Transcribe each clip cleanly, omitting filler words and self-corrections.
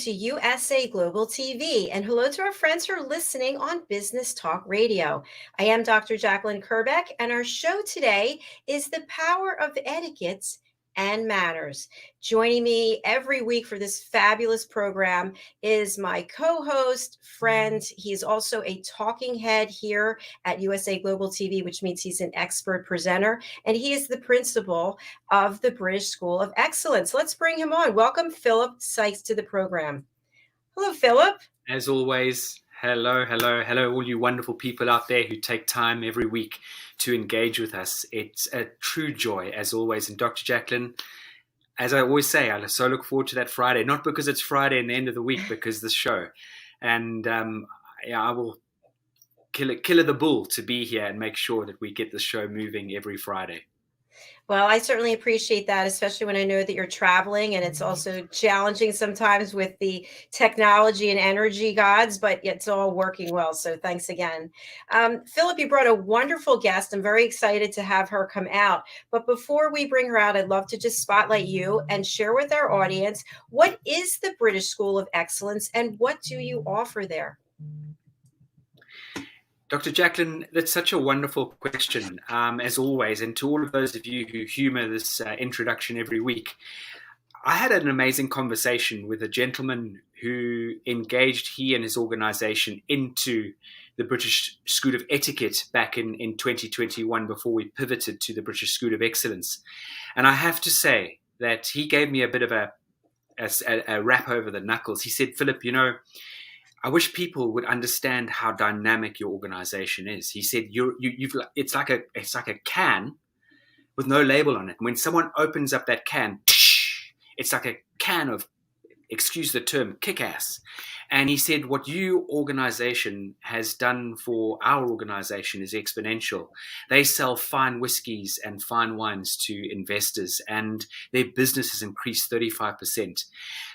to USA Global TV, and hello to our friends who are listening on Business Talk Radio. I am Dr. Jacalyn Kerbeck, and our show today is The Power of Etiquette and Manners. Joining me every week for this fabulous program is my co-host, friend. He's also a talking head here at USA Global TV, which means he's an expert presenter, and he is the principal of the British School of Excellence. Let's bring him on. Welcome, Philip Sykes, to the program. Hello, Philip. As always, hello, all you wonderful people out there who take time every week to engage with us. It's a true joy, as always. And Dr. Jacalyn, as I always say, I so look forward to that Friday, not because it's Friday and the end of the week, because the show. And I will kill the bull to be here and make sure that we get the show moving every Friday. Well, I certainly appreciate that, especially when I know that you're traveling, and it's also challenging sometimes with the technology and energy gods, but it's all working well. So thanks again. Philip, you brought a wonderful guest. I'm very excited to have her come out. But before we bring her out, I'd love to just spotlight you and share with our audience, what is the British School of Excellence and what do you offer there? Dr. Jacalyn, that's such a wonderful question, as always. And to all of those of you who humor this introduction every week, I had an amazing conversation with a gentleman who engaged he and his organization into the British School of Etiquette back in 2021 before we pivoted to the British School of Excellence. And I have to say that he gave me a bit of a rap over the knuckles. He said, Philip, I wish people would understand how dynamic your organization is. He said, it's like a can with no label on it. When someone opens up that can, it's like a can of, excuse the term, kick-ass. And he said, what your organization has done for our organization is exponential. They sell fine whiskies and fine wines to investors, and their business has increased 35%.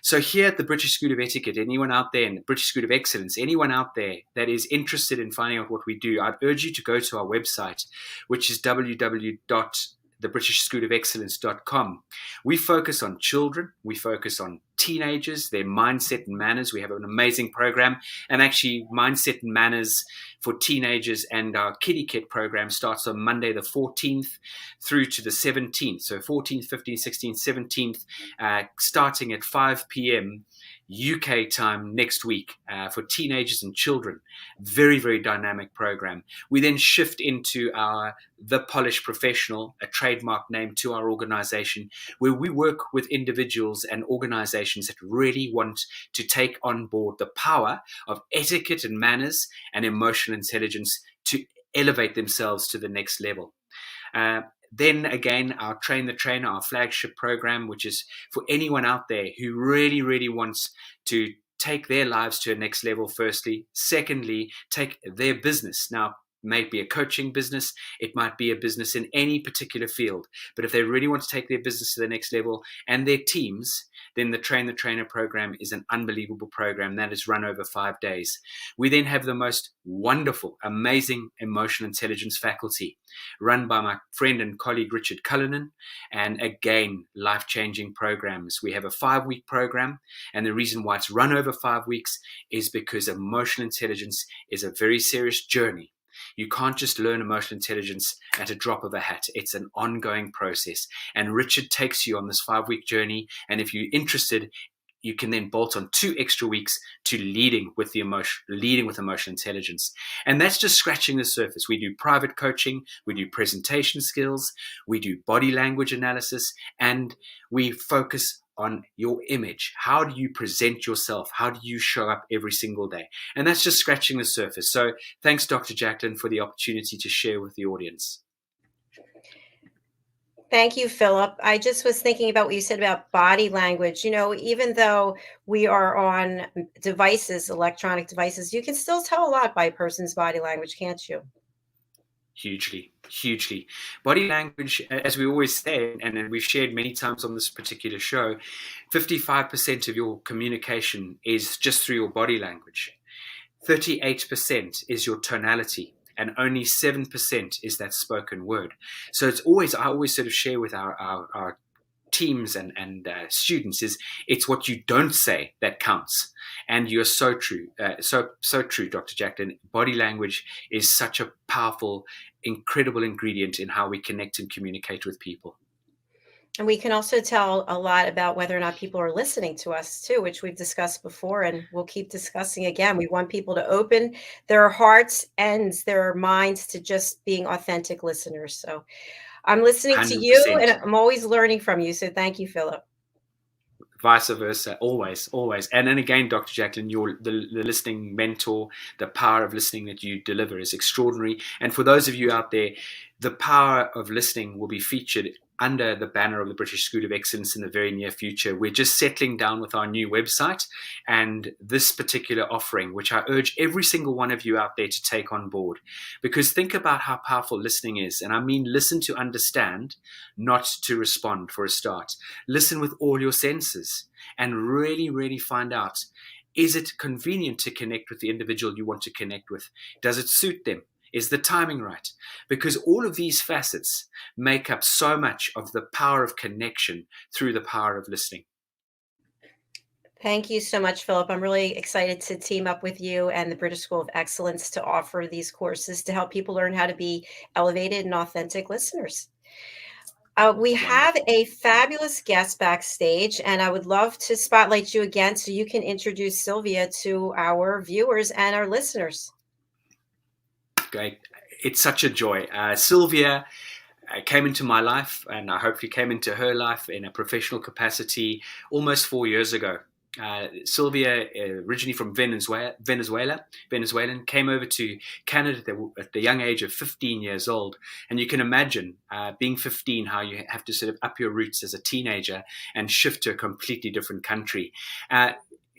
So here at the British School of Etiquette, anyone out there in the British School of Excellence, anyone out there that is interested in finding out what we do, I'd urge you to go to our website, which is www.thebritishschoolofexcellence.com. We focus on children. We focus on teenagers, their mindset and manners. We have an amazing program, and actually mindset and manners for teenagers and our Etiquette program starts on Monday the 14th through to the 17th. So 14th, 15th, 16th, 17th, starting at 5 p.m. UK time next week for teenagers and children. Very, very dynamic program. We then shift into our The Polished Professional, a trademark name to our organization, where we work with individuals and organizations that really want to take on board the power of etiquette and manners and emotional intelligence to elevate themselves to the next level. Then again, our Train the Trainer, our flagship program, which is for anyone out there who really, really wants to take their lives to a next level, firstly. Secondly, take their business. Now, may be a coaching business, it might be a business in any particular field. But if they really want to take their business to the next level and their teams, then the Train the Trainer program is an unbelievable program that is run over 5 days. We then have the most wonderful, amazing emotional intelligence faculty run by my friend and colleague, Richard Cullinan, and again, life-changing programs. We have a 5-week program, and the reason why it's run over 5 weeks is because emotional intelligence is a very serious journey. You can't just learn emotional intelligence at a drop of a hat. It's an ongoing process. And Richard takes you on this 5-week journey. And if you're interested, you can then bolt on 2 extra weeks to leading with emotional intelligence. And that's just scratching the surface. We do private coaching, we do presentation skills, we do body language analysis, and we focus on your image. How do you present yourself? How do you show up every single day? And that's just scratching the surface. So thanks, Dr. Jacalyn, for the opportunity to share with the audience. Thank you, Philip. I just was thinking about what you said about body language. Even though we are on devices, electronic devices, you can still tell a lot by a person's body language, can't you? Hugely. Body language, as we always say, and we've shared many times on this particular show, 55% of your communication is just through your body language. 38% is your tonality, and only 7% is that spoken word. So I always sort of share with our teams and students is it's what you don't say that counts. And you're so true, so true, Dr. Jacalyn. Body language is such a powerful, incredible ingredient in how we connect and communicate with people. And we can also tell a lot about whether or not people are listening to us too, which we've discussed before and we'll keep discussing again. We want people to open their hearts and their minds to just being authentic listeners. So I'm listening to you and 100%. I'm always learning from you. So thank you, Philip. Vice versa, always. And then again, Dr. Jacalyn, the listening mentor, the power of listening that you deliver is extraordinary. And for those of you out there, the power of listening will be featured under the banner of the British School of Excellence in the very near future. We're just settling down with our new website and this particular offering, which I urge every single one of you out there to take on board. Because think about how powerful listening is. And I mean, listen to understand, not to respond, for a start. Listen with all your senses and really, really find out, is it convenient to connect with the individual you want to connect with? Does it suit them? Is the timing right? Because all of these facets make up so much of the power of connection through the power of listening. Thank you so much, Philip. I'm really excited to team up with you and the British School of Excellence to offer these courses to help people learn how to be elevated and authentic listeners. We have a fabulous guest backstage, and I would love to spotlight you again so you can introduce Silvia to our viewers and our listeners. Great. It's such a joy. Silvia came into my life, and I hopefully came into her life in a professional capacity almost 4 years ago. Silvia, originally from Venezuelan, came over to Canada at the young age of 15 years old. And you can imagine being 15, how you have to sort of up your roots as a teenager and shift to a completely different country.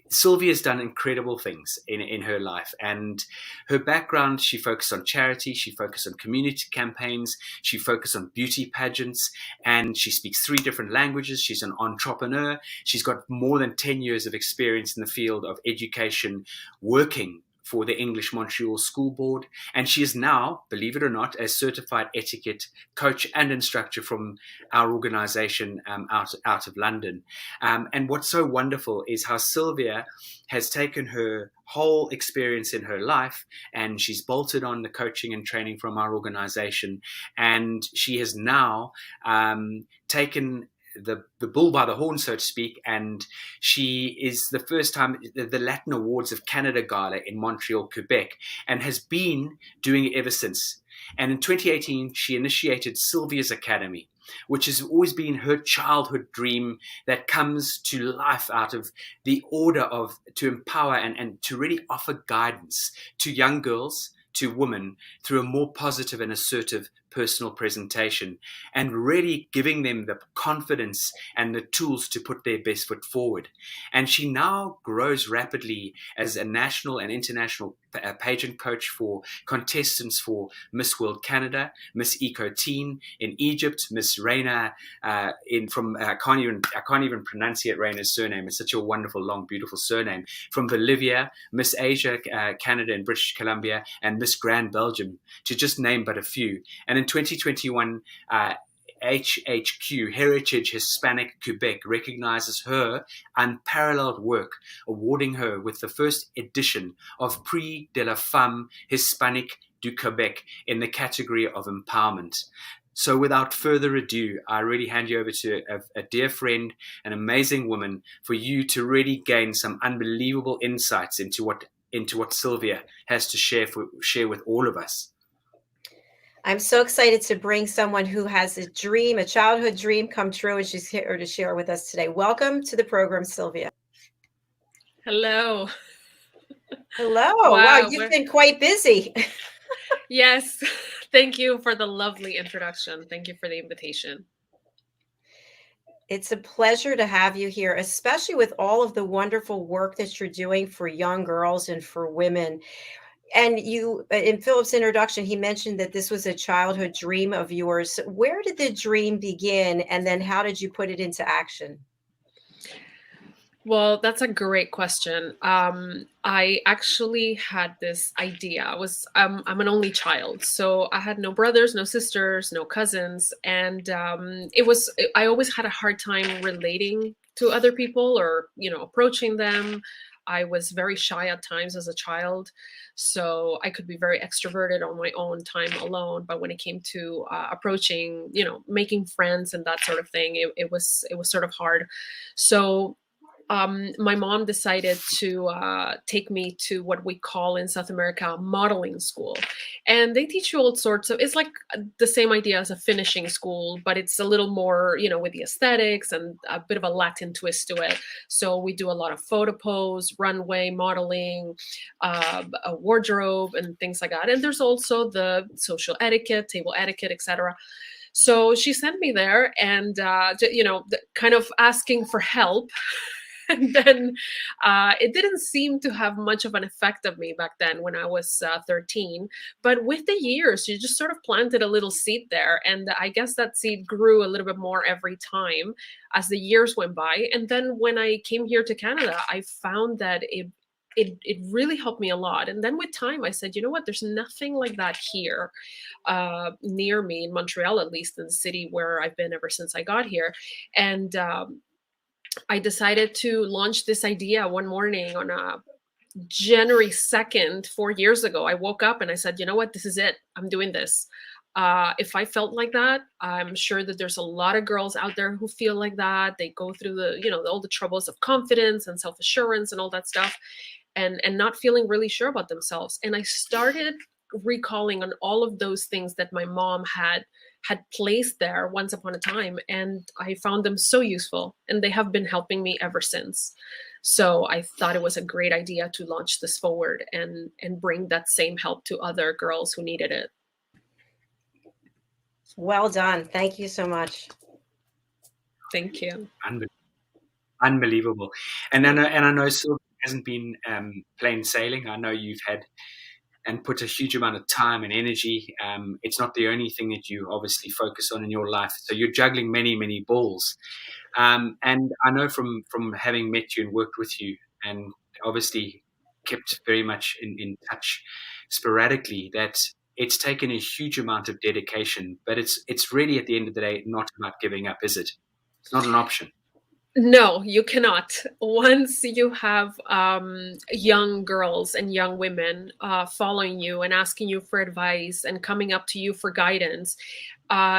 Silvia's done incredible things in her life, and her background, she focused on charity, she focused on community campaigns, she focused on beauty pageants, and she speaks 3 different languages. She's an entrepreneur. She's got more than 10 years of experience in the field of education, working for the English Montreal School Board, and she is now, believe it or not, a certified etiquette coach and instructor from our organization out of London. And what's so wonderful is how Silvia has taken her whole experience in her life and she's bolted on the coaching and training from our organization, and she has now taken the bull by the horn, so to speak, and she is the first time the Latin Awards of Canada Gala in Montreal, Quebec, and has been doing it ever since. And in 2018, she initiated Silvia's Academy, which has always been her childhood dream that comes to life out of the order of to empower and to really offer guidance to young girls, to women, through a more positive and assertive personal presentation, and really giving them the confidence and the tools to put their best foot forward. And she now grows rapidly as a national and international pageant coach for contestants for Miss World Canada, Miss Eco Teen in Egypt, Miss Reina I can't even pronunciate Reina's surname. It's such a wonderful, long, beautiful surname. From Bolivia, Miss Asia Canada and British Columbia, and Miss Grand Belgium, to just name but a few. And in 2021, HHQ, Heritage Hispanic Quebec, recognizes her unparalleled work, awarding her with the first edition of Prix de la Femme Hispanique du Quebec in the category of empowerment. So without further ado, I really hand you over to a dear friend, an amazing woman, for you to really gain some unbelievable insights into what Silvia has to share with all of us. I'm so excited to bring someone who has a dream, a childhood dream come true, and she's here to share with us today. Welcome to the program, Silvia. Hello. Hello. Wow, you've been quite busy. Yes. Thank you for the lovely introduction. Thank you for the invitation. It's a pleasure to have you here, especially with all of the wonderful work that you're doing for young girls and for women. And you, in Philip's introduction, he mentioned that this was a childhood dream of yours. Where did the dream begin? And then how did you put it into action? Well, that's a great question. I actually had this idea. I'm an only child, so I had no brothers, no sisters, no cousins, and I always had a hard time relating to other people or approaching them. I was very shy at times as a child, so I could be very extroverted on my own time alone. But when it came to approaching, making friends and that sort of thing, it was sort of hard. So my mom decided to take me to what we call in South America modeling school. And they teach you all sorts of, it's like the same idea as a finishing school, but it's a little more, with the aesthetics and a bit of a Latin twist to it. So we do a lot of photo pose, runway modeling, a wardrobe, and things like that. And there's also the social etiquette, table etiquette, etc. So she sent me there and, kind of asking for help. And then it didn't seem to have much of an effect of me back then when I was 13. But with the years, you just sort of planted a little seed there. And I guess that seed grew a little bit more every time as the years went by. And then when I came here to Canada, I found that it really helped me a lot. And then with time, I said, you know what, there's nothing like that here near me in Montreal, at least in the city where I've been ever since I got here. And I decided to launch this idea one morning on January 2nd, 4 years ago. I woke up and I said, you know what, this is it. I'm doing this. If I felt like that, I'm sure that there's a lot of girls out there who feel like that. They go through all the troubles of confidence and self-assurance and all that stuff, and not feeling really sure about themselves. And I started recalling on all of those things that my mom had placed there once upon a time, and I found them so useful, and they have been helping me ever since. So I thought it was a great idea to launch this forward and bring that same help to other girls who needed it. Well done. Thank you so much. Thank you. Unbelievable. And I know Silvia hasn't been plain sailing. I know you've had and put a huge amount of time and energy. It's not the only thing that you obviously focus on in your life. So you're juggling many, many balls. And I know from having met you and worked with you, and obviously kept very much in touch sporadically, that it's taken a huge amount of dedication. But it's really, at the end of the day, not about giving up, is it? It's not an option. No, you cannot. Once you have young girls and young women following you and asking you for advice and coming up to you for guidance,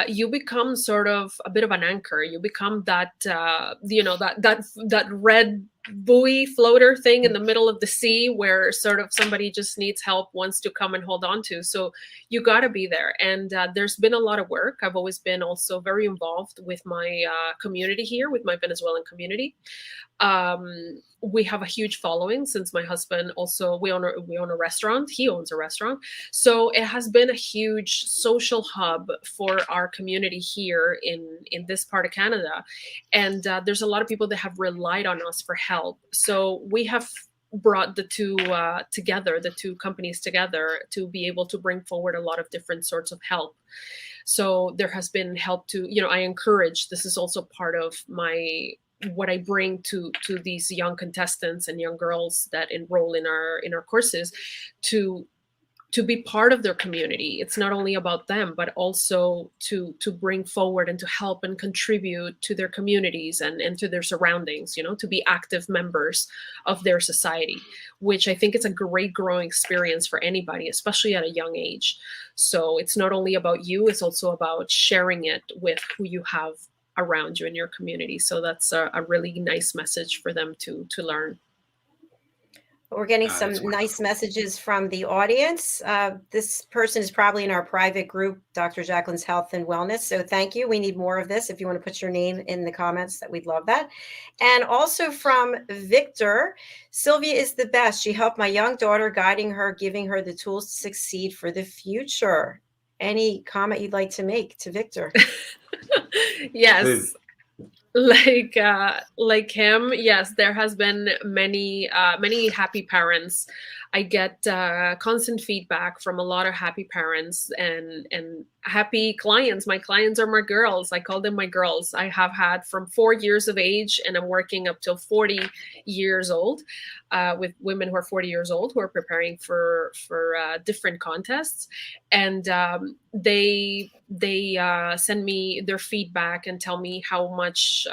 you become sort of a bit of an anchor. You become that that red buoy floater thing in the middle of the sea where sort of somebody just needs help, wants to come and hold on to. So you got to be there. And there's been a lot of work. I've always been also very involved with my community here, with my Venezuelan community. We have a huge following since my husband also, we own a restaurant. He owns a restaurant. So it has been a huge social hub for our community here in this part of Canada. And there's a lot of people that have relied on us for help. So we have brought the two together, the two companies together, to be able to bring forward a lot of different sorts of help. So there has been help to, I encourage, this is also part of what I bring to these young contestants and young girls that enroll in our courses, to be part of their community. It's not only about them, but also to bring forward and to help and contribute to their communities and to their surroundings, to be active members of their society, which I think is a great growing experience for anybody, especially at a young age. So it's not only about you, it's also about sharing it with who you have around you in your community. So that's a really nice message for them to learn. We're getting some nice messages from the audience. This person is probably in our private group, Dr. Jacalyn's Health and Wellness. So thank you. We need more of this. If you want to put your name in the comments, that we'd love that. And also from Victor, Silvia is the best. She helped my young daughter, guiding her, giving her the tools to succeed for the future. Any comment you'd like to make to Victor? Yes. Like him, yes, there has been many happy parents. I get constant feedback from a lot of happy parents and happy clients. My clients are my girls. I call them my girls. I have had from 4 years of age, and I'm working up till 40 years old with women who are 40 years old who are preparing for different contests, and they send me their feedback and tell me how much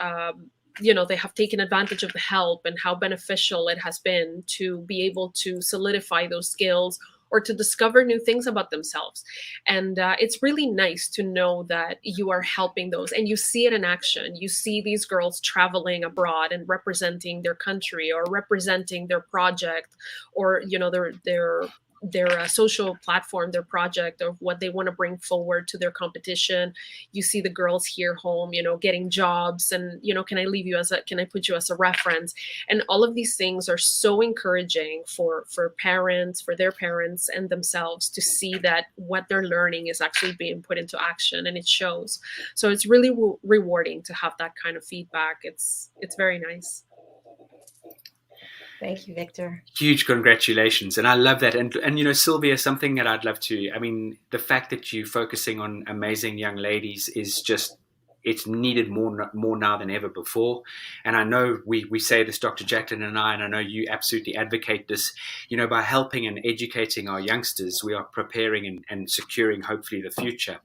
they have taken advantage of the help and how beneficial it has been to be able to solidify those skills or to discover new things about themselves. And it's really nice to know that you are helping those, and you see it in action. You see these girls traveling abroad and representing their country or representing their project, or their social platform, their project, or what they want to bring forward to their competition. You see the girls here home, getting jobs, and can I put you as a reference? And all of these things are so encouraging for parents, for their parents and themselves, to see that what they're learning is actually being put into action, and it shows. So it's really rewarding to have that kind of feedback. It's very nice. Thank you, Victor. Huge congratulations. And I love that. And Silvia, something that I'd love to, the fact that you're focusing on amazing young ladies is just, it's needed more now than ever before. And I know we say this, Dr. Jacalyn and I know you absolutely advocate this, by helping and educating our youngsters, we are preparing and securing hopefully the future.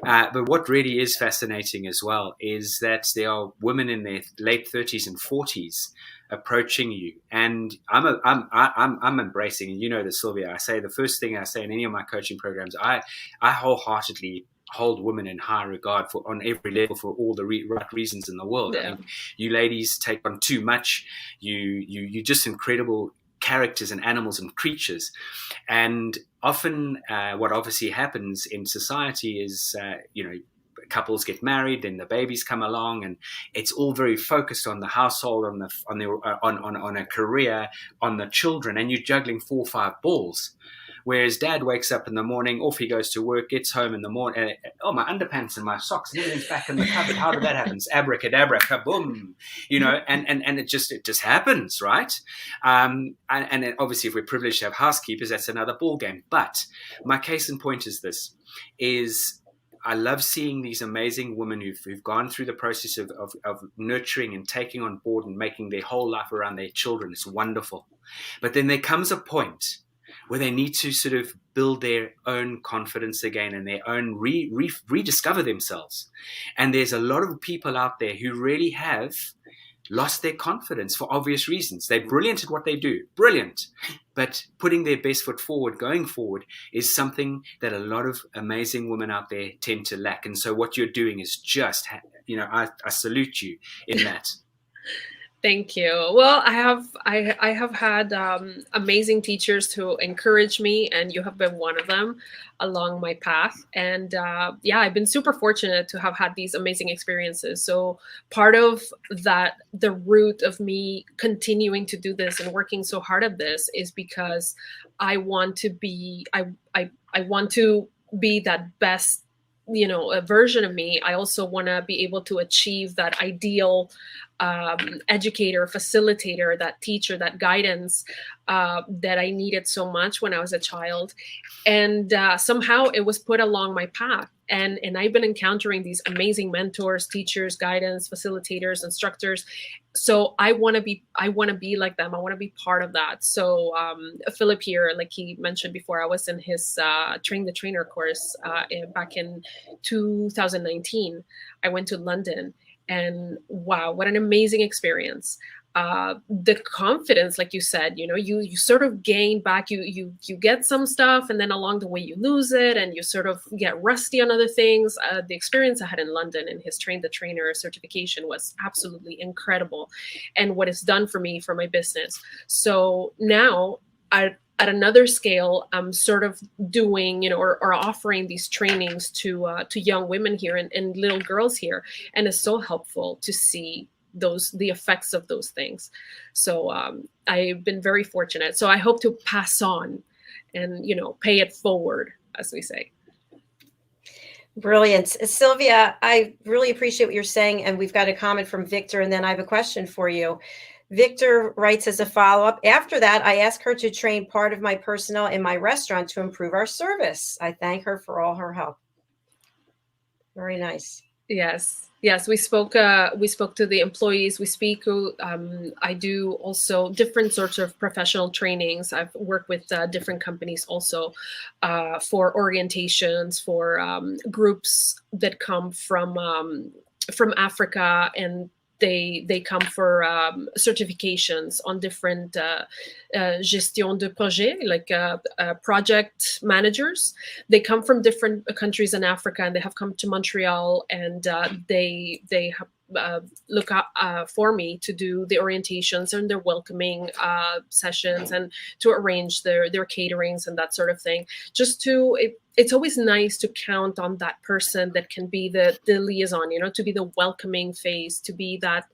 But what really is fascinating as well is that there are women in their late 30s and 40s approaching you, and I'm embracing, and this, Silvia. I say the first thing I say in any of my coaching programs, I wholeheartedly hold women in high regard on every level for all the right reasons in the world. Yeah. I think you ladies take on too much. You just incredible characters and animals and creatures, and often what obviously happens in society is couples get married, then the babies come along, and it's all very focused on the household, on a career, on the children, and you're juggling 4 or 5 balls. Whereas dad wakes up in the morning, off he goes to work, gets home in the morning, my underpants and my socks and everything's back in the cupboard. How did that happen? Abracadabra, kaboom, and it just happens, right? And obviously, if we're privileged to have housekeepers, that's another ball game. But my case in point is this: I love seeing these amazing women who've gone through the process of nurturing and taking on board and making their whole life around their children. It's wonderful. But then there comes a point where they need to sort of build their own confidence again and their own rediscover themselves. And there's a lot of people out there who really have lost their confidence for obvious reasons. They're brilliant at what they do, brilliant. But putting their best foot forward, going forward, is something that a lot of amazing women out there tend to lack. And so what you're doing is just, I salute you in that. Thank you. Well, I have had amazing teachers who encourage me, and you have been one of them along my path. And I've been super fortunate to have had these amazing experiences. So part of that, the root of me continuing to do this and working so hard at this, is because I want to be, I want to be that best, a version of me. I also want to be able to achieve that ideal educator, facilitator, that teacher, that guidance that I needed so much when I was a child. And somehow it was put along my path. And I've been encountering these amazing mentors, teachers, guidance, facilitators, instructors. So I want to be like them. I want to be part of that. So Philip here, like he mentioned before, I was in his Train the Trainer course back in 2019. I went to London, and wow, what an amazing experience. The confidence, like you said, you sort of gain back, you get some stuff, and then along the way you lose it, and you sort of get rusty on other things. The experience I had in London in his Train the Trainer certification was absolutely incredible, and what it's done for me, for my business. So now at another scale, I'm sort of doing, or offering these trainings to young women here and little girls here, and it's so helpful to see the effects of those things. So I've been very fortunate. So I hope to pass on and pay it forward, as we say. Brilliant. Silvia, I really appreciate what you're saying. And we've got a comment from Victor, and then I have a question for you. Victor writes as a follow-up, after that, I asked her to train part of my personnel in my restaurant to improve our service. I thank her for all her help. Very nice. Yes, we spoke to the employees. We speak, I do also different sorts of professional trainings. I've worked with different companies also for orientations for groups that come from Africa, and they come for certifications on different gestion de projet, like project managers. They come from different countries in Africa, and they have come to Montreal, and they have look up for me to do the orientations and their welcoming sessions, and to arrange their caterings and that sort of thing. Just to it's always nice to count on that person that can be the liaison, to be the welcoming face, to be that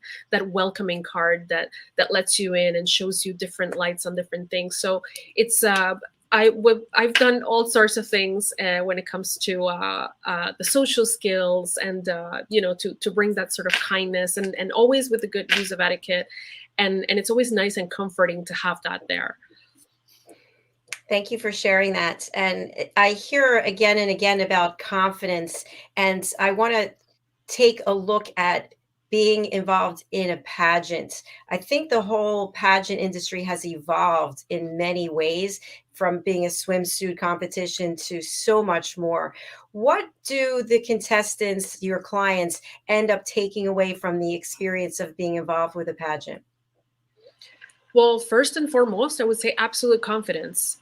welcoming card that lets you in and shows you different lights on different things. So it's I've done all sorts of things when it comes to the social skills, and to bring that sort of kindness, and always with the good use of etiquette, and it's always nice and comforting to have that there. Thank you for sharing that. And I hear again and again about confidence, and I want to take a look at being involved in a pageant. I think the whole pageant industry has evolved in many ways, from being a swimsuit competition to so much more. What do the contestants, your clients, end up taking away from the experience of being involved with a pageant? Well, first and foremost, I would say absolute confidence.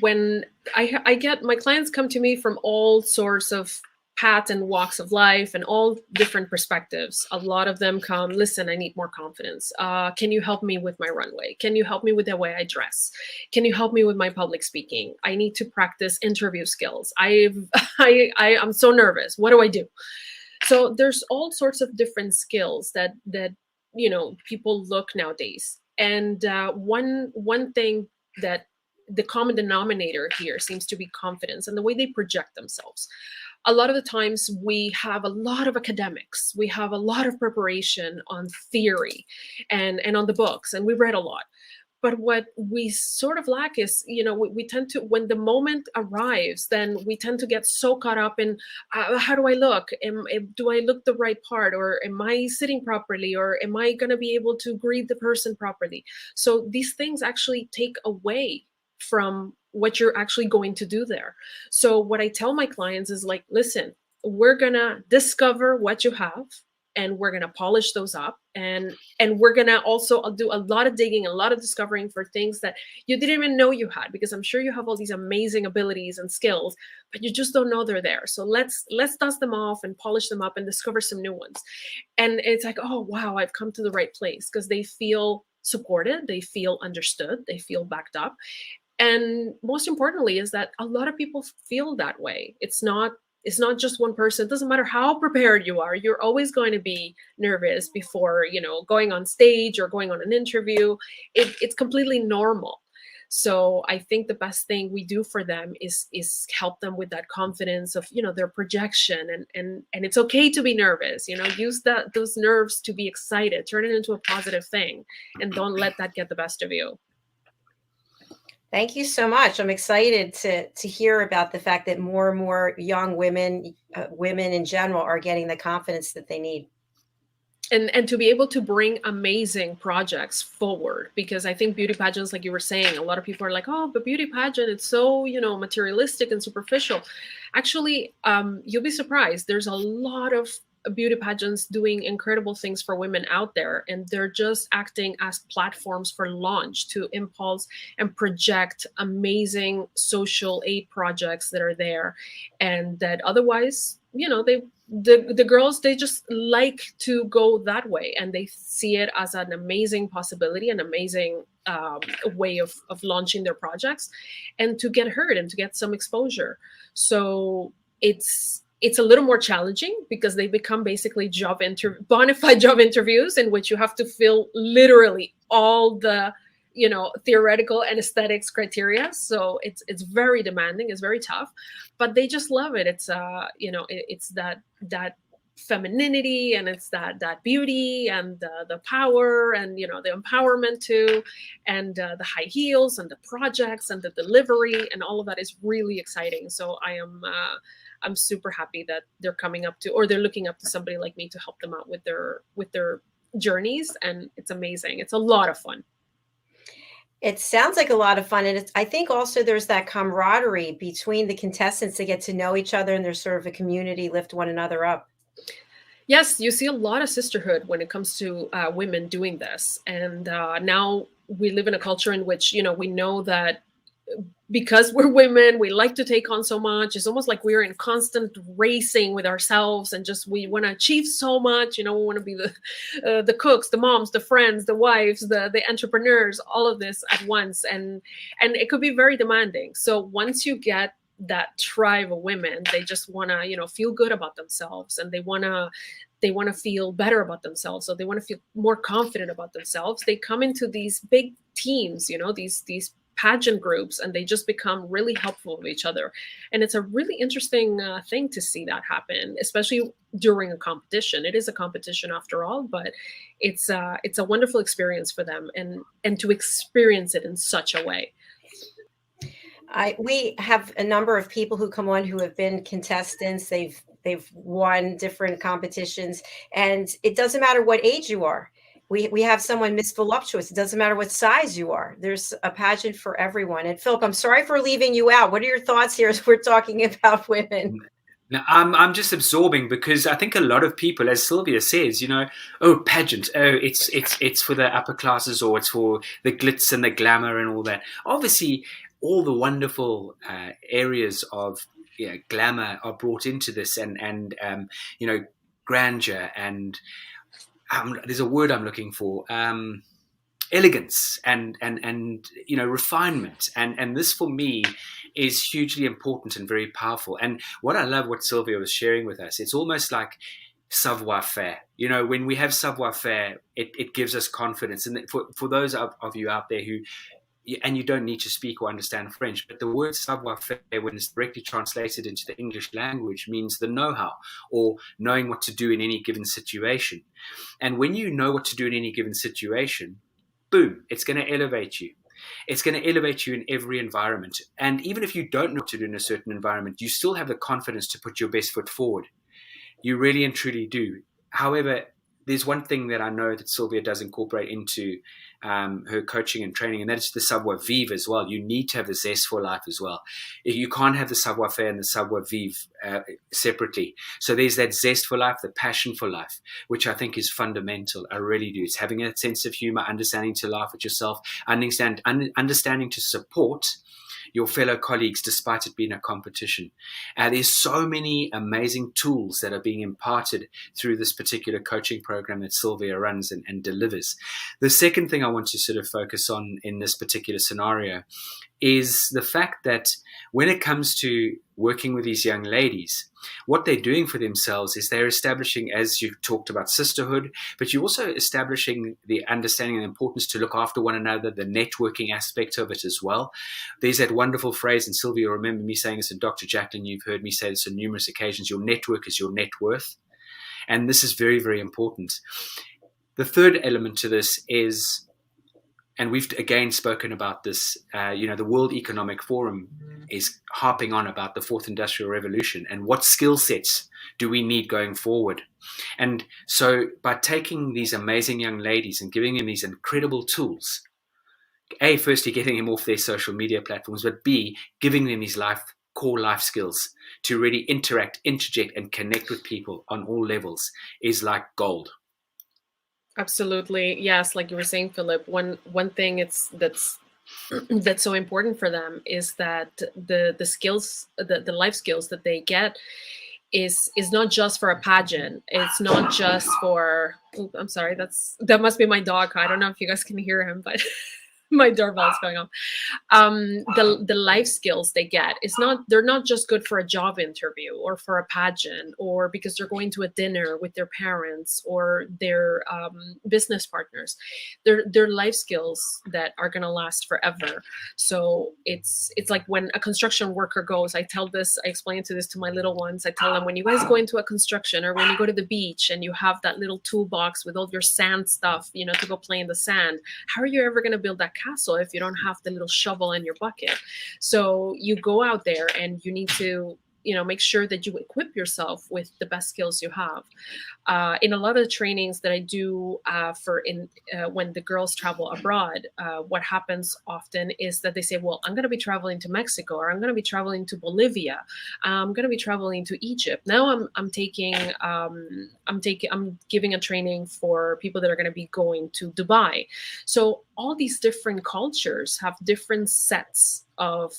When I get my clients come to me from all sorts of paths and walks of life and all different perspectives. A lot of them come, listen, I need more confidence. Can you help me with my runway? Can you help me with the way I dress? Can you help me with my public speaking? I need to practice interview skills. I'm so nervous. What do I do? So there's all sorts of different skills that people look nowadays. And one thing that the common denominator here seems to be confidence and the way they project themselves. A lot of the times we have a lot of academics, we have a lot of preparation on theory and on the books, and we read a lot. But what we sort of lack is, we tend to, when the moment arrives, then we tend to get so caught up in how do I look? Do I look the right part? Or am I sitting properly? Or am I going to be able to greet the person properly? So these things actually take away from what you're actually going to do there. So what I tell my clients is like, listen, we're going to discover what you have, and we're going to polish those up, and we're going to also do a lot of digging, a lot of discovering for things that you didn't even know you had, because I'm sure you have all these amazing abilities and skills, but you just don't know they're there. So let's dust them off and polish them up and discover some new ones. And it's like, oh wow, I've come to the right place, because they feel supported, they feel understood, they feel backed up. And most importantly is that a lot of people feel that way. It's not just one person. It doesn't matter how prepared you are. You're always going to be nervous before, going on stage or going on an interview. It's completely normal. So I think the best thing we do for them is help them with that confidence of, their projection, and it's okay to be nervous, use those nerves to be excited, turn it into a positive thing, and don't let that get the best of you. Thank you so much. I'm excited to hear about the fact that more and more young women, women in general, are getting the confidence that they need. And to be able to bring amazing projects forward, because I think beauty pageants, like you were saying, a lot of people are like, oh, but beauty pageant, it's so, materialistic and superficial. Actually, you'll be surprised. There's a lot of beauty pageants doing incredible things for women out there, and they're just acting as platforms for launch to impulse and project amazing social aid projects that are there, and that otherwise, the girls, they just like to go that way, and they see it as an amazing possibility, an amazing way of launching their projects and to get heard and to get some exposure. So it's a little more challenging, because they become basically bona fide job interviews, in which you have to fill literally all the theoretical and aesthetics criteria. So it's very demanding, it's very tough, but they just love it. It's it's that femininity, and it's that beauty and the power, and the empowerment too, and the high heels and the projects and the delivery, and all of that is really exciting. So I'm super happy that they're coming up to, or they're looking up to somebody like me to help them out with their journeys, and it's amazing. It's a lot of fun. It sounds like a lot of fun, and I think also there's that camaraderie between the contestants. They get to know each other, and there's sort of a community, lift one another up. Yes, you see a lot of sisterhood when it comes to women doing this. And now we live in a culture in which, we know that because we're women, we like to take on so much. It's almost like we're in constant racing with ourselves, and just we want to achieve so much. We want to be the cooks, the moms, the friends, the wives, the entrepreneurs, all of this at once, and it could be very demanding. So once you get that tribe of women, they just want to feel good about themselves, and they want to feel better about themselves, so they want to feel more confident about themselves. They come into these big teams, these pageant groups, and they just become really helpful with each other. And it's a really interesting thing to see that happen, especially during a competition. It is a competition after all, but it's a wonderful experience for them, and to experience it in such a way. We have a number of people who come on who have been contestants. They've won different competitions, and it doesn't matter what age you are. We have someone, Miss Voluptuous. It doesn't matter what size you are. There's a pageant for everyone. And Philip, I'm sorry for leaving you out. What are your thoughts here as we're talking about women? Now, I'm just absorbing, because I think a lot of people, as Silvia says, oh, pageant, oh, it's for the upper classes, or it's for the glitz and the glamour and all that. Obviously, all the wonderful areas of glamour are brought into this, and grandeur, and there's a word I'm looking for, elegance, and refinement, and this for me is hugely important and very powerful. And what I love, what Silvia was sharing with us, it's almost like savoir faire. When we have savoir faire, it gives us confidence. And for those of you out there who, and you don't need to speak or understand French, but the word savoir-faire, when it's directly translated into the English language, means the know-how, or knowing what to do in any given situation. And when you know what to do in any given situation, boom, it's going to elevate you. It's going to elevate you in every environment. And even if you don't know what to do in a certain environment, you still have the confidence to put your best foot forward. You really and truly do. However, there's one thing that I know that Silvia does incorporate into her coaching and training, and that's the savoir vivre as well. You need to have the zest for life as well. You can't have the savoir faire and the savoir vivre separately. So there's that zest for life, the passion for life, which I think is fundamental. I really do. It's having a sense of humor, understanding to laugh at yourself, understanding to support your fellow colleagues despite it being a competition. There's so many amazing tools that are being imparted through this particular coaching program that Silvia runs and delivers. The second thing I want to sort of focus on in this particular scenario is the fact that when it comes to working with these young ladies, what they're doing for themselves is they're establishing, as you talked about, sisterhood, but you're also establishing the understanding and importance to look after one another, the networking aspect of it as well. There's that wonderful phrase, and Silvia, remember me saying this, and Dr. Jacalyn, you've heard me say this on numerous occasions, your network is your net worth. And this is very, very important. The third element to this is, and we've again spoken about this, the World Economic Forum is harping on about the fourth industrial revolution and what skill sets do we need going forward. And so by taking these amazing young ladies and giving them these incredible tools, A, firstly getting them off their social media platforms, but B, giving them these core life skills to really interact, interject, and connect with people on all levels is like gold. Absolutely. Yes. Like you were saying, Philip, one thing that's so important for them is that the skills, the life skills that they get is not just for a pageant. It's not just for, I'm sorry, that must be my dog. I don't know if you guys can hear him, but My doorbell is going off. The life skills they get is not, they're not just good for a job interview or for a pageant or because they're going to a dinner with their parents or their business partners. They're life skills that are going to last forever. So it's like when a construction worker goes, I explain this to my little ones. I tell them, when you guys go into a construction or when you go to the beach and you have that little toolbox with all your sand stuff, you know, to go play in the sand, how are you ever going to build that castle if you don't have the little shovel in your bucket? So you go out there and you need to, you know, make sure that you equip yourself with the best skills you have. In a lot of the trainings that I do when the girls travel abroad, what happens often is that they say, well, I'm going to be traveling to Mexico, or I'm going to be traveling to Bolivia, I'm going to be traveling to Egypt. Now I'm giving a training for people that are going to be going to Dubai. So all these different cultures have different sets of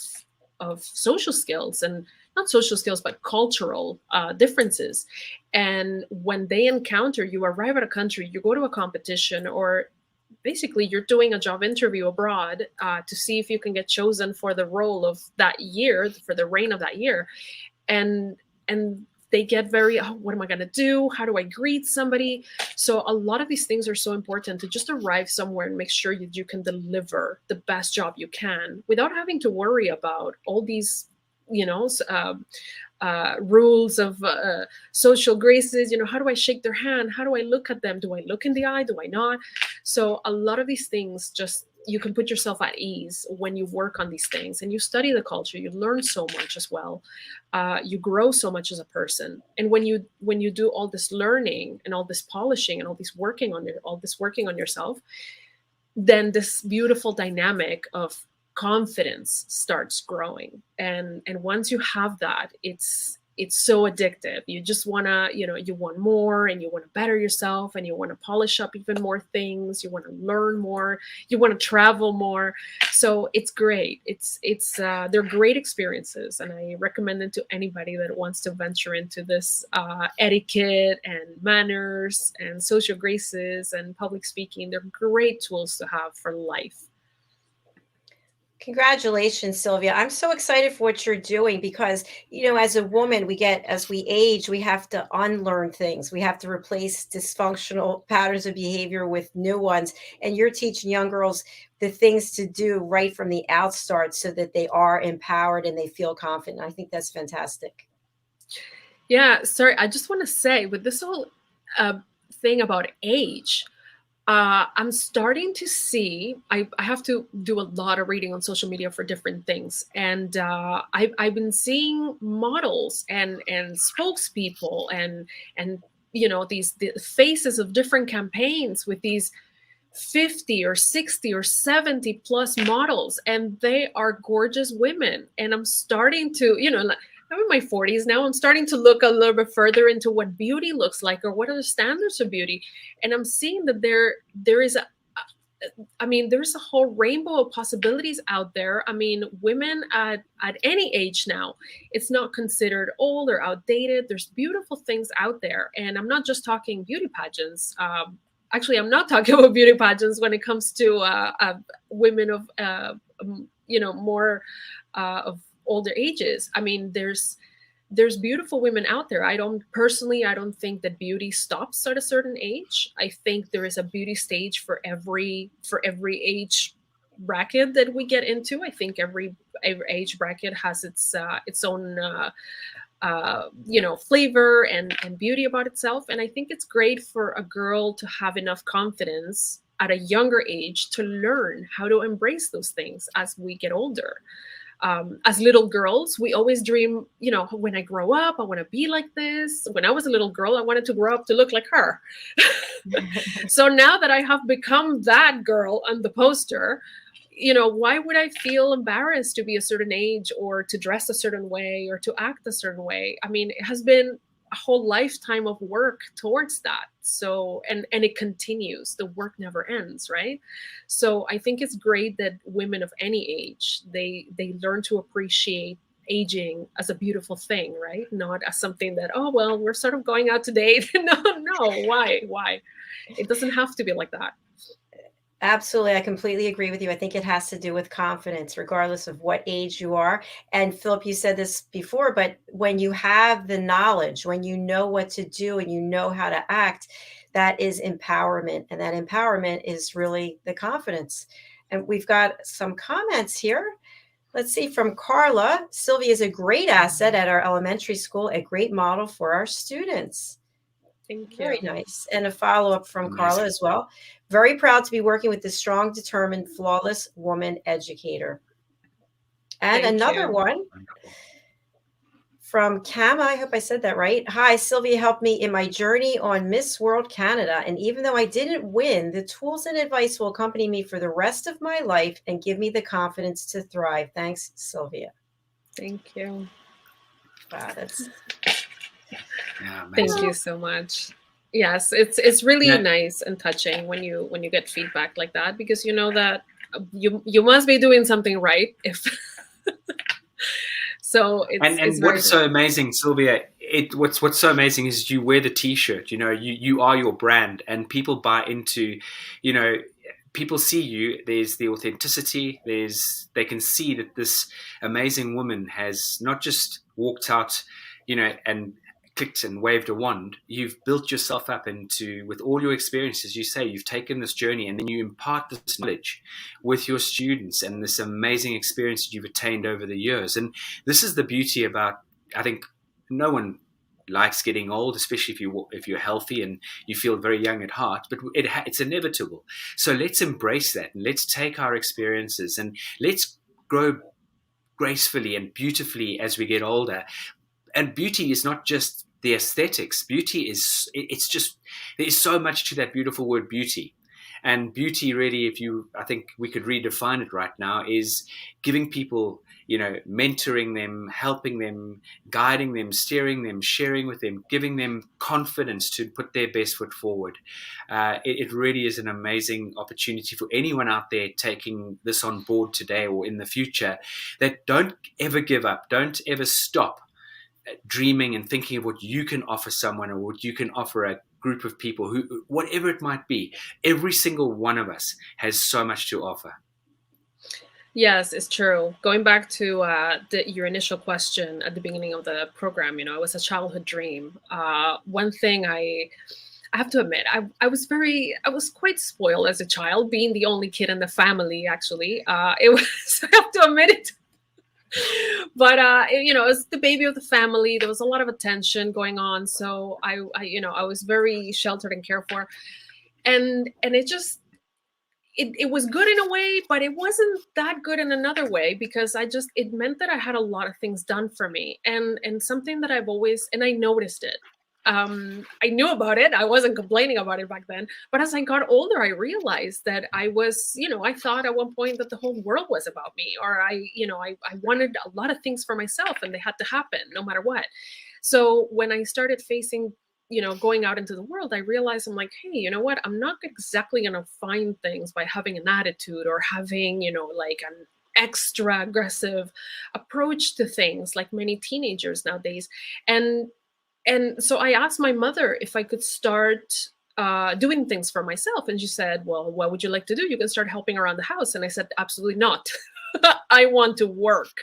social skills, and not social skills, but cultural differences. And when they encounter, you arrive at a country, you go to a competition, or basically you're doing a job interview abroad to see if you can get chosen for the role of that year, for the reign of that year. And they get very, oh, what am I going to do? How do I greet somebody? So a lot of these things are so important to just arrive somewhere and make sure that you can deliver the best job you can without having to worry about all these, you know, rules of social graces. You know, how do I shake their hand? How do I look at them? Do I look in the eye? Do I not? So a lot of these things, just you can put yourself at ease when you work on these things and you study the culture. You learn so much as well. You grow so much as a person. And when you do all this learning and all this polishing and all this working on yourself, then this beautiful dynamic of confidence starts growing. And once you have that, it's so addictive. You just want to, you know, you want more, and you want to better yourself, and you want to polish up even more things. You want to learn more. You want to travel more. So it's great. They're great experiences, and I recommend it to anybody that wants to venture into this etiquette and manners and social graces and public speaking. They're great tools to have for life. Congratulations, Silvia. I'm so excited for what you're doing because, you know, as a woman, as we age, we have to unlearn things. We have to replace dysfunctional patterns of behavior with new ones. And you're teaching young girls the things to do right from the outstart so that they are empowered and they feel confident. I think that's fantastic. Yeah, sorry. I just want to say with this whole thing about age, I'm starting to see, I have to do a lot of reading on social media for different things. And I've been seeing models and spokespeople and you know, the faces of different campaigns with these 50 or 60 or 70 plus models, and they are gorgeous women. And I'm starting to, you know, I'm in my 40s now. I'm starting to look a little bit further into what beauty looks like, or what are the standards of beauty. And I'm seeing that there is there's a whole rainbow of possibilities out there. I mean, women at any age now, it's not considered old or outdated. There's beautiful things out there. And I'm not just talking beauty pageants. Actually, I'm not talking about beauty pageants when it comes to women of, you know, more of older ages. I mean, there's beautiful women out there. I don't think that beauty stops at a certain age. I think there is a beauty stage for every age bracket that we get into. I think every age bracket has its own you know, flavor and beauty about itself. And I think it's great for a girl to have enough confidence at a younger age to learn how to embrace those things as we get older. As little girls, we always dream, you know, when I grow up, I want to be like this. When I was a little girl, I wanted to grow up to look like her. So now that I have become that girl on the poster, you know, why would I feel embarrassed to be a certain age or to dress a certain way or to act a certain way? I mean, it has been a whole lifetime of work towards that. So, and it continues. The work never ends, right? So I think it's great that women of any age, they learn to appreciate aging as a beautiful thing, right? Not as something that, oh, well, we're sort of going out to date. No, why? It doesn't have to be like that. Absolutely. I completely agree with you. I think it has to do with confidence, regardless of what age you are. And Philip, you said this before, but when you have the knowledge, when you know what to do and you know how to act, that is empowerment. And that empowerment is really the confidence. And we've got some comments here. Let's see, from Carla. Silvia is a great asset at our elementary school, a great model for our students. Thank Very you. nice. And a follow-up from Carla Amazing. as well. Very proud to be working with this strong, determined, flawless woman educator. And Thank another you. one Wonderful. from Kama. I hope I said that right. Hi, Sylvia helped me in my journey on Miss World Canada. And even though I didn't win, the tools and advice will accompany me for the rest of my life and give me the confidence to thrive. Thanks, Sylvia. Thank you. Wow, that's Yeah, Thank amazing. you so much. Yes, it's really Yeah, nice and touching when you get feedback like that, because you know that you must be doing something right if so it's and very what's so rewarding. amazing, Sylvia? What's so amazing is you wear the T-shirt. You know, you are your brand, and people buy into. You know, people see you. There's the authenticity. They can see that this amazing woman has not just walked out, and clicked and waved a wand. You've built yourself up into, with all your experiences. You say you've taken this journey, and then you impart this knowledge with your students and this amazing experience that you've attained over the years. And this is the beauty about, I think, no one likes getting old, especially if you're healthy and you feel very young at heart. But it's inevitable. So let's embrace that, and let's take our experiences, and let's grow gracefully and beautifully as we get older. And beauty is not just the aesthetics. Beauty is, it's just, there's so much to that beautiful word beauty. And beauty really, I think we could redefine it right now, is giving people, mentoring them, helping them, guiding them, steering them, sharing with them, giving them confidence to put their best foot forward. It really is an amazing opportunity for anyone out there taking this on board today or in the future, that don't ever give up, don't ever stop dreaming and thinking of what you can offer someone, or what you can offer a group of people, who, whatever it might be. Every single one of us has so much to offer. Yes, it's true. Going back to your initial question at the beginning of the program, it was a childhood dream. One thing I have to admit, I was quite spoiled as a child, being the only kid in the family. Actually, it was I have to admit it. But it was the baby of the family. There was a lot of attention going on, so I was very sheltered and cared for, and it was good in a way, but it wasn't that good in another way, because it meant that I had a lot of things done for me, and something that I've always, and I noticed it. I knew about it. I wasn't complaining about it back then. But as I got older, I realized that I was, I thought at one point that the whole world was about me, or I wanted a lot of things for myself, and they had to happen no matter what. So when I started facing, going out into the world, I realized I'm like, hey, you know what? I'm not exactly going to find things by having an attitude or having, like an extra aggressive approach to things like many teenagers nowadays. And so I asked my mother if I could start doing things for myself. And she said, well, what would you like to do? You can start helping around the house. And I said, absolutely not. I want to work.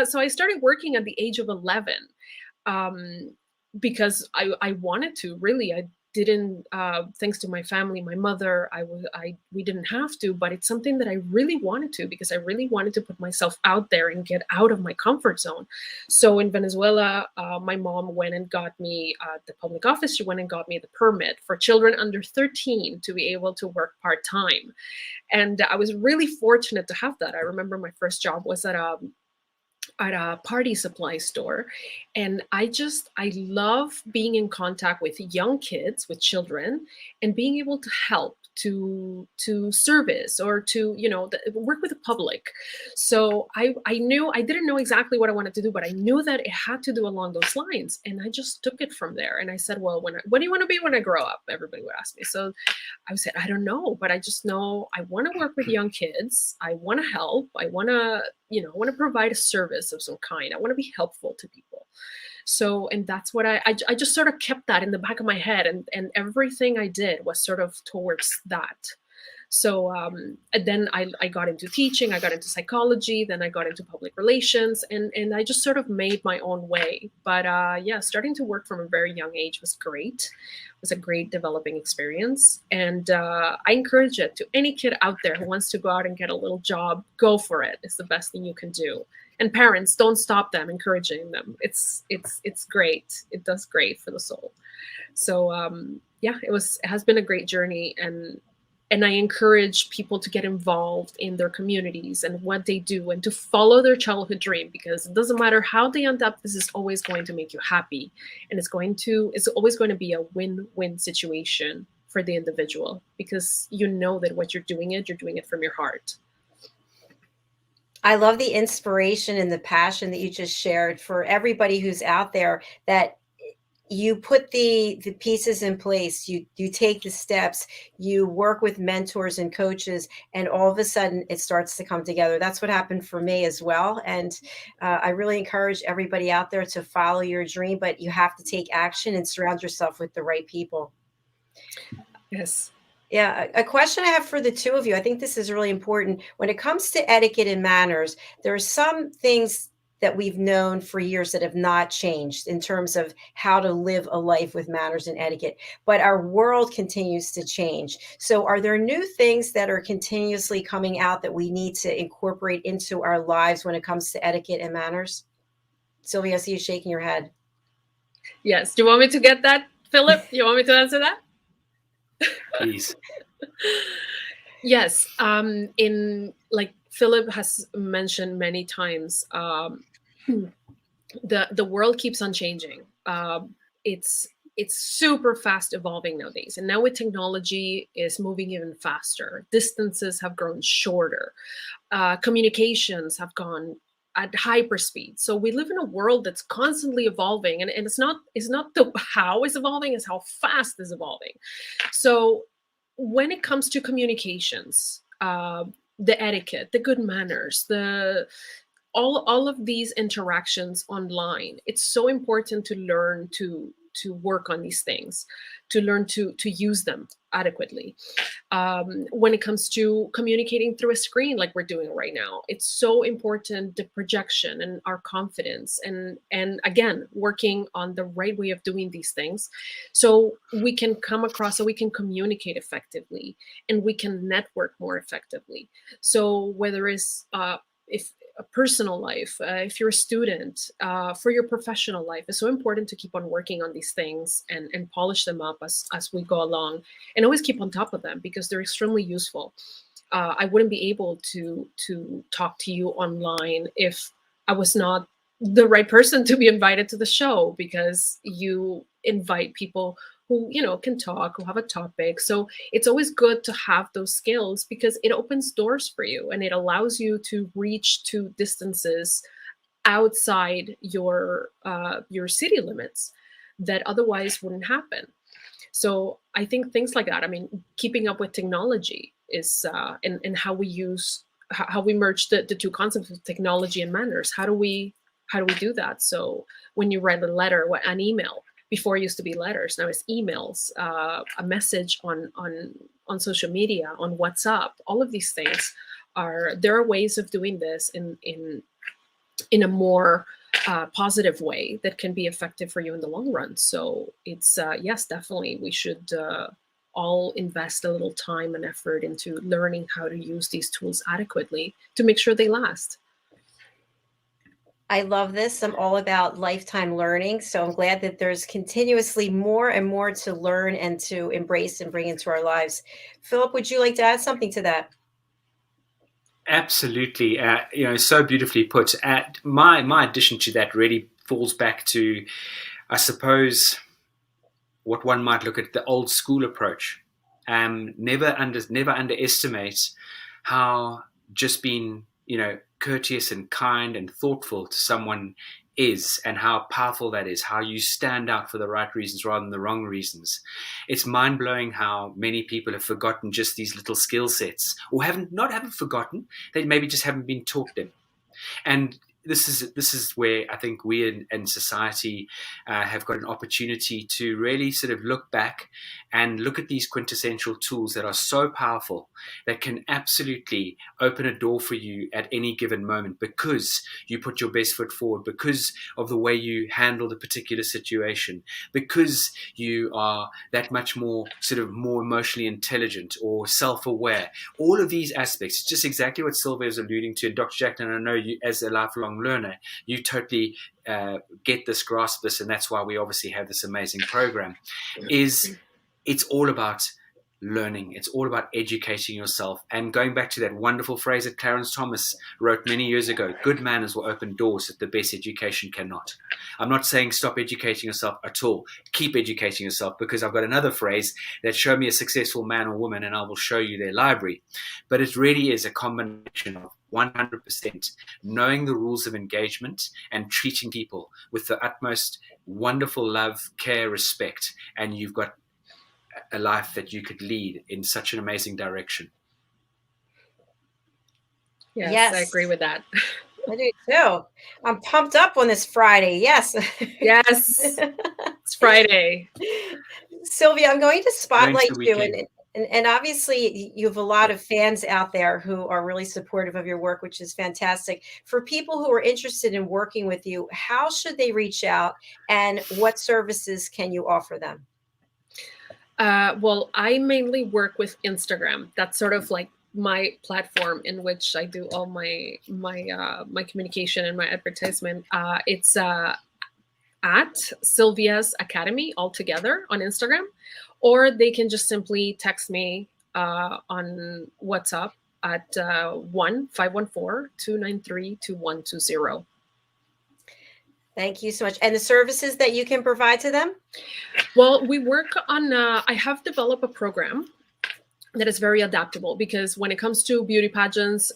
So I started working at the age of 11, because I wanted to, really. I didn't, thanks to my family, my mother, we didn't have to, but it's something that I really wanted to, because I really wanted to put myself out there and get out of my comfort zone. So in Venezuela, my mom went and got me, the public office, she went and got me the permit for children under 13 to be able to work part-time. And I was really fortunate to have that. I remember my first job was at a party supply store, and I love being in contact with young kids, with children, and being able to help, to service, or to work with the public. So I knew, I didn't know exactly what I wanted to do, but I knew that it had to do along those lines, and I just took it from there. And I said, well, what do you want to be when I grow up? Everybody would ask me. So I said, I don't know, but I just know I want to work with young kids. I want to help. I want to provide a service of some kind. I want to be helpful to people. So, and that's what I just sort of kept that in the back of my head, and everything I did was sort of towards that. So and then I got into teaching, I got into psychology, then I got into public relations, and I just sort of made my own way. But yeah, starting to work from a very young age was great. It was a great developing experience. And I encourage it to any kid out there who wants to go out and get a little job. Go for it. It's the best thing you can do. And parents, don't stop them encouraging them. It's great. It does great for the soul. So yeah, it has been a great journey, and I encourage people to get involved in their communities and what they do, and to follow their childhood dream, because it doesn't matter how they end up, this is always going to make you happy, and it's always going to be a win-win situation for the individual, because you know that what you're doing it from your heart. I love the inspiration and the passion that you just shared for everybody who's out there, that you put the pieces in place, you take the steps, you work with mentors and coaches, and all of a sudden it starts to come together. That's what happened for me as well. And I really encourage everybody out there to follow your dream, but you have to take action and surround yourself with the right people. Yes. Yeah, a question I have for the two of you, I think this is really important. When it comes to etiquette and manners, there are some things that we've known for years that have not changed in terms of how to live a life with manners and etiquette, but our world continues to change. So are there new things that are continuously coming out that we need to incorporate into our lives when it comes to etiquette and manners? Silvia, I see you shaking your head. Yes. Do you want me to get that, Philip? You want me to answer that? Please. Yes. In, like Philip has mentioned many times, the world keeps on changing. It's super fast evolving nowadays, and now with technology is moving even faster. Distances have grown shorter. Communications have gone at hyperspeed. So we live in a world that's constantly evolving, and it's not the how is evolving, it's how fast is evolving. So when it comes to communications, the etiquette, the good manners, all of these interactions online, it's so important to learn to work on these things, to learn to use them adequately. When it comes to communicating through a screen like we're doing right now, it's so important, the projection and our confidence, and again, working on the right way of doing these things so we can come across, so we can communicate effectively, and we can network more effectively. So whether it's if a personal life, if you're a student, for your professional life, it's so important to keep on working on these things and polish them up as we go along, and always keep on top of them, because they're extremely useful. I wouldn't be able to talk to you online if I was not the right person to be invited to the show, because you invite people who, you know, can talk, who have a topic. So it's always good to have those skills, because it opens doors for you and it allows you to reach to distances outside your city limits that otherwise wouldn't happen. So I think things like that, I mean, keeping up with technology is and how we use, how we merge the two concepts of technology and manners. How do we do that? So when you write a letter, an email, before it used to be letters, now it's emails, a message on social media, on WhatsApp. All of these things there are ways of doing this in a more positive way that can be effective for you in the long run. So it's yes, definitely we should all invest a little time and effort into learning how to use these tools adequately to make sure they last. I love this. I'm all about lifetime learning. So I'm glad that there's continuously more and more to learn and to embrace and bring into our lives. Philip, would you like to add something to that? Absolutely. So beautifully put. My addition to that really falls back to, I suppose, what one might look at the old school approach. Never underestimate how just being, courteous and kind and thoughtful to someone is, and how powerful that is, how you stand out for the right reasons rather than the wrong reasons. It's mind-blowing how many people have forgotten just these little skill sets, or haven't forgotten, they maybe just haven't been taught them. And this is where I think we in society have got an opportunity to really sort of look back and look at these quintessential tools that are so powerful, that can absolutely open a door for you at any given moment, because you put your best foot forward, because of the way you handled a particular situation, because you are that much more sort of more emotionally intelligent or self-aware. All of these aspects, just exactly what Silvia is alluding to. And Dr. Jacalyn, I know you, as a lifelong learner, you totally get this, grasp this, and that's why we obviously have this amazing program. It's all about learning. It's all about educating yourself. And going back to that wonderful phrase that Clarence Thomas wrote many years ago, good manners will open doors that the best education cannot. I'm not saying stop educating yourself at all. Keep educating yourself, because I've got another phrase that show me a successful man or woman and I will show you their library. But it really is a combination of 100% knowing the rules of engagement and treating people with the utmost wonderful love, care, respect, and you've got a life that you could lead in such an amazing direction. Yes, I agree with that. I do too. I'm pumped up on this Friday. Yes. Yes. It's Friday. Silvia, I'm going to spotlight you, weekend. and obviously you have a lot of fans out there who are really supportive of your work, which is fantastic. For people who are interested in working with you, how should they reach out, and what services can you offer them? Well, I mainly work with Instagram. That's sort of like my platform in which I do all my communication and my advertisement. It's at Silvia's Academy altogether on Instagram, or they can just simply text me on WhatsApp at 1-514-293-2120. Thank you so much. And the services that you can provide to them? Well, we work on, I have developed a program that is very adaptable, because when it comes to beauty pageants,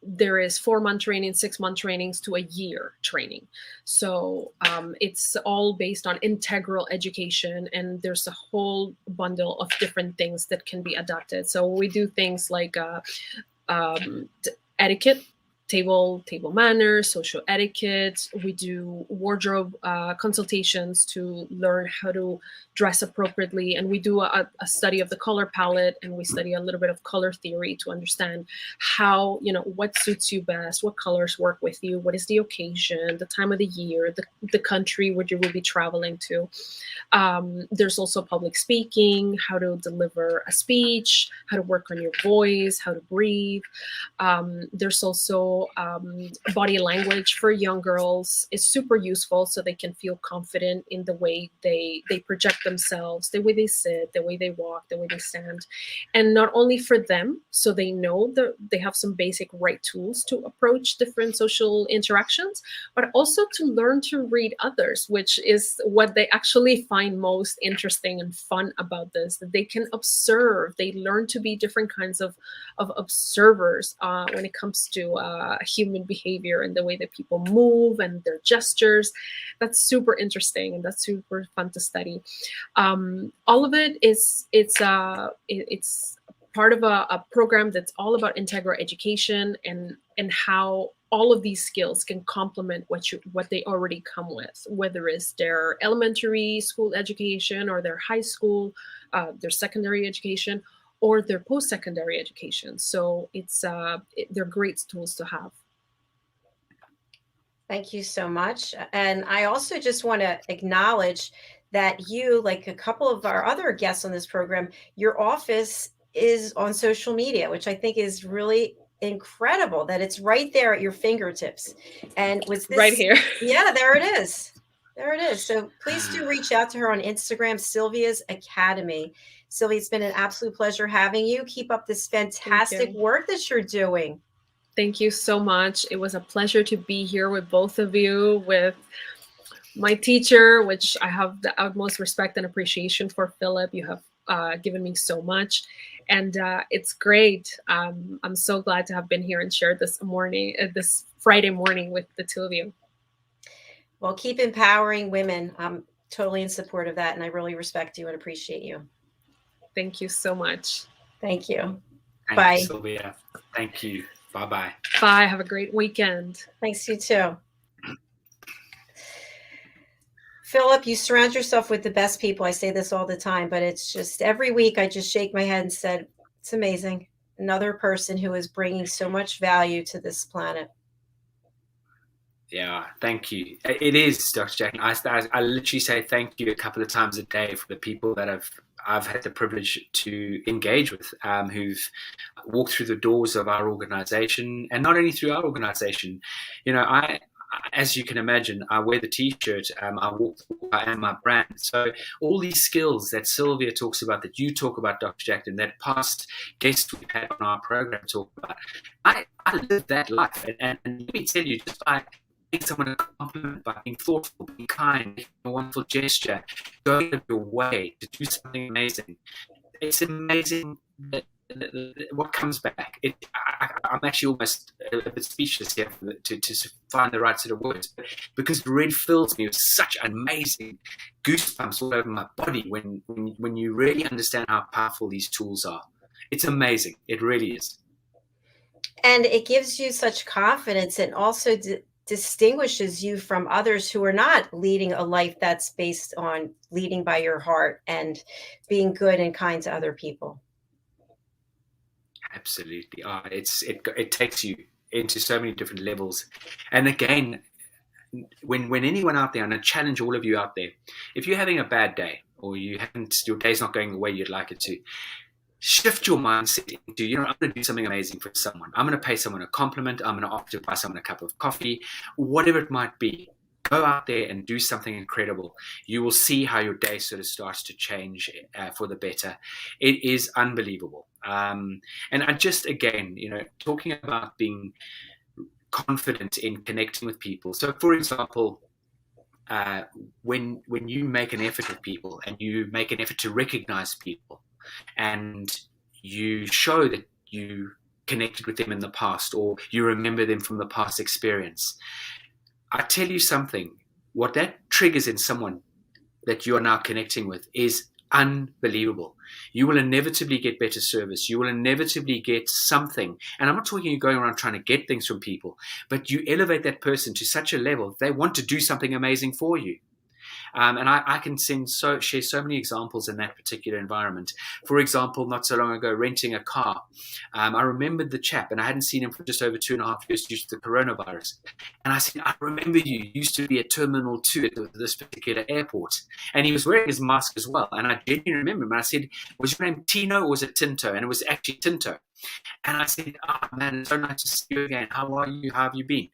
there is 4-month training, 6-month trainings to a year training. So it's all based on integral education, and there's a whole bundle of different things that can be adapted. So we do things like etiquette, table manners, social etiquette. We do wardrobe consultations to learn how to dress appropriately, and we do a study of the color palette, and we study a little bit of color theory to understand how, what suits you best, what colors work with you, what is the occasion, the time of the year, the country where you will be traveling to. There's also public speaking, how to deliver a speech, how to work on your voice, how to breathe. There's also body language for young girls. It's super useful, so they can feel confident in the way they project themselves, the way they sit, the way they walk, the way they stand. And not only for them, so they know that they have some basic right tools to approach different social interactions, but also to learn to read others, which is what they actually find most interesting and fun about this, that they can observe. They learn to be different kinds of observers when it comes to human behavior and the way that people move and their gestures. That's super interesting, and that's super fun to study. All of it it's part of a program that's all about integral education, and how all of these skills can complement what they already come with, whether it's their elementary school education or their high school, their secondary education, or their post-secondary education. So they're great tools to have. Thank you so much. And I also just want to acknowledge that you, like a couple of our other guests on this program, your office is on social media, which I think is really incredible, that it's right there at your fingertips. And with this, right here. Yeah, there it is. There it is. So please do reach out to her on Instagram, Silvia's Academy. Silvia, it's been an absolute pleasure having you. Keep up this fantastic work that you're doing. Thank you so much. It was a pleasure to be here with both of you, with my teacher, which I have the utmost respect and appreciation for, Philip. You have given me so much, and it's great. I'm so glad to have been here and shared this Friday morning with the two of you. Well, keep empowering women. I'm totally in support of that, and I really respect you and appreciate you. Thank you so much. Thank you. Thank Bye. you, Silvia. Thank you. Bye-bye. Bye. Have a great weekend. Thanks, you too. Philip, you surround yourself with the best people. I say this all the time, but it's just every week I just shake my head and said, it's amazing. Another person who is bringing so much value to this planet. Yeah, thank you. It is, Dr. Jacalyn. I literally say thank you a couple of times a day for the people that I've had the privilege to engage with, who've walked through the doors of our organization, and not only through our organization. As you can imagine, I wear the T-shirt. I am my brand. So all these skills that Silvia talks about, that you talk about, Dr. Jacalyn, that past guests we've had on our program talk about, I live that life. And let me tell you, just by giving someone a compliment, by being thoughtful, being kind, making a wonderful gesture, going out of your way to do something amazing, it's amazing what comes back. I'm actually almost a bit speechless here to find the right sort of words, because it really fills me with such amazing goosebumps all over my body when you really understand how powerful these tools are. It's amazing. It really is. And it gives you such confidence, and also distinguishes you from others who are not leading a life that's based on leading by your heart and being good and kind to other people. Absolutely. It takes you into so many different levels. And again, when anyone out there, and I challenge all of you out there, if you're having a bad day, or your day's not going the way you'd like it to, shift your mindset into, I'm going to do something amazing for someone. I'm going to pay someone a compliment. I'm going to offer to buy someone a cup of coffee, whatever it might be. Go out there and do something incredible. You will see how your day sort of starts to change for the better. It is unbelievable. And I just, again, talking about being confident in connecting with people. So, for example, when you make an effort with people, and you make an effort to recognize people, and you show that you connected with them in the past, or you remember them from the past experience, I tell you something, what that triggers in someone that you are now connecting with is unbelievable. You will inevitably get better service. You will inevitably get something. And I'm not talking you going around trying to get things from people, but you elevate that person to such a level, they want to do something amazing for you. And I can share so many examples in that particular environment. For example, not so long ago, renting a car. I remembered the chap, and I hadn't seen him for just over 2.5 years due to the coronavirus. And I said, I remember you used to be at Terminal 2 at this particular airport. And he was wearing his mask as well. And I genuinely remember him. And I said, was your name Tino or was it Tinto? And it was actually Tinto. And I said, man, it's so nice to see you again. How are you? How have you been?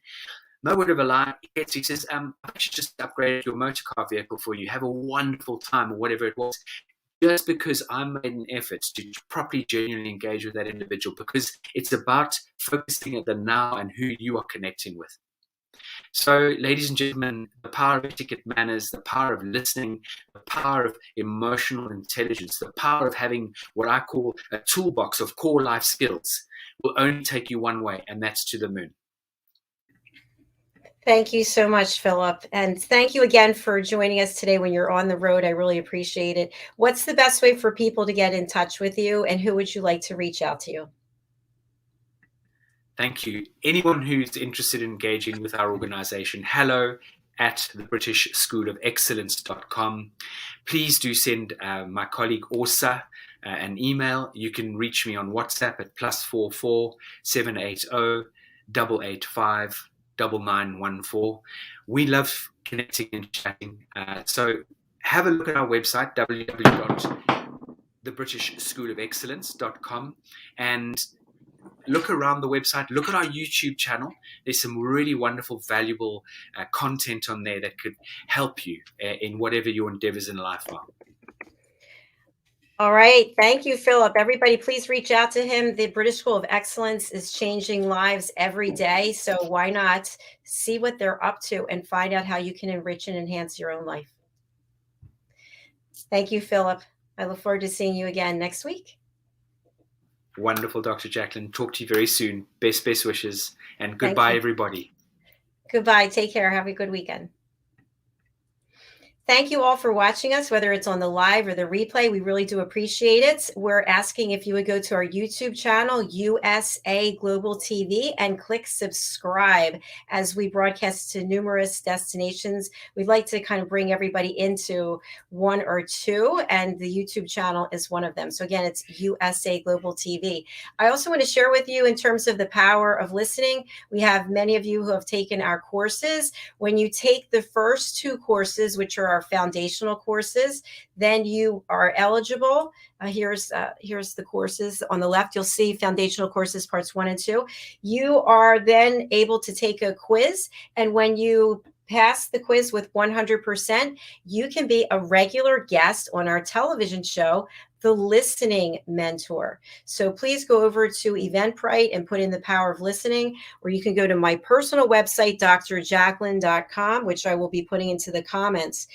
No word of a lie. He says, I should just upgrade your motor car vehicle for you. Have a wonderful time, or whatever it was. Just because I made an effort to properly, genuinely engage with that individual, because it's about focusing at the now and who you are connecting with. So, ladies and gentlemen, the power of etiquette manners, the power of listening, the power of emotional intelligence, the power of having what I call a toolbox of core life skills will only take you one way, and that's to the moon. Thank you so much, Philip. And thank you again for joining us today when you're on the road. I really appreciate it. What's the best way for people to get in touch with you, and who would you like to reach out to you? Thank you. Anyone who's interested in engaging with our organization, hello@thebritishschoolofexcellence.com. Please do send my colleague Orsa an email. You can reach me on WhatsApp at +44 780 885 9914. We love connecting and chatting. So have a look at our website, www.thebritishschoolofexcellence.com, and look around the website. Look at our YouTube channel. There's some really wonderful, valuable content on there that could help you in whatever your endeavors in life are. All right. Thank you, Philip. Everybody, please reach out to him. The British School of Excellence is changing lives every day. So why not see what they're up to and find out how you can enrich and enhance your own life? Thank you, Philip. I look forward to seeing you again next week. Wonderful, Dr. Jacalyn. Talk to you very soon. Best wishes, and goodbye, everybody. Goodbye. Take care. Have a good weekend. Thank you all for watching us, whether it's on the live or the replay. We really do appreciate it. We're asking if you would go to our YouTube channel, USA Global TV, and click subscribe as we broadcast to numerous destinations. We'd like to kind of bring everybody into one or two, and the YouTube channel is one of them. So again, it's USA Global TV. I also want to share with you in terms of the power of listening. We have many of you who have taken our courses. When you take the first two courses, which are our foundational courses, then you are eligible. Here's the courses. On the left, you'll see foundational courses, parts 1 and 2. You are then able to take a quiz. And when you pass the quiz with 100%, you can be a regular guest on our television show, The Listening Mentor. So please go over to Eventbrite and put in the power of listening, or you can go to my personal website, drjacalyn.com, which I will be putting into the comments.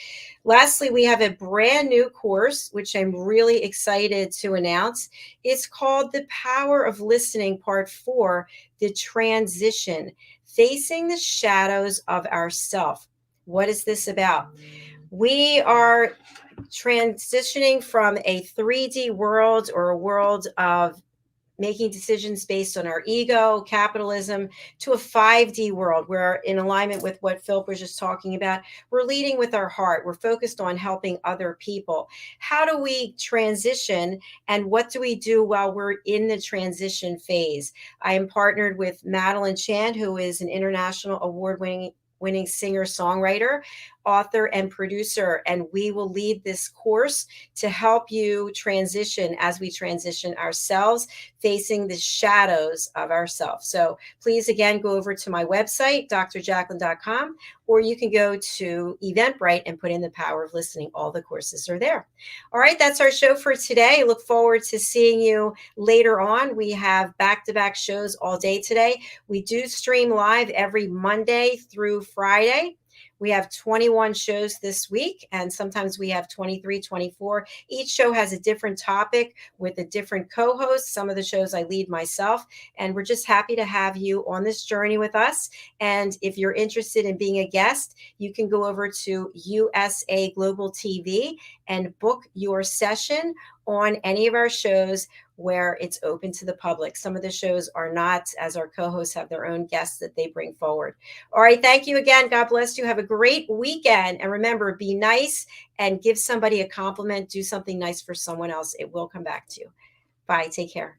Lastly, we have a brand new course, which I'm really excited to announce. It's called The Power of Listening, Part 4, The Transition, Facing the Shadows of Ourself. What is this about? We are transitioning from a 3D world, or a world of making decisions based on our ego, capitalism, to a 5D world where, in alignment with what Philip was just talking about, we're leading with our heart. We're focused on helping other people. How do we transition, and what do we do while we're in the transition phase? I am partnered with Madeline Chan, who is an international award-winning singer-songwriter, author, and producer, and we will lead this course to help you transition as we transition ourselves, facing the shadows of ourselves. So please, again, go over to my website, drjacalyn.com, or you can go to Eventbrite and put in the power of listening. All the courses are there. All right, that's our show for today. Look forward to seeing you later on. We have back-to-back shows all day today. We do stream live every Monday through Friday. We have 21 shows this week, and sometimes we have 23, 24. Each show has a different topic with a different co-host. Some of the shows I lead myself, and we're just happy to have you on this journey with us. And if you're interested in being a guest, you can go over to USA Global TV and book your session on any of our shows where it's open to the public. Some of the shows are not, as our co-hosts have their own guests that they bring forward. All right, thank you again. God bless you. Have a great weekend. And remember, be nice and give somebody a compliment. Do something nice for someone else. It will come back to you. Bye. Take care.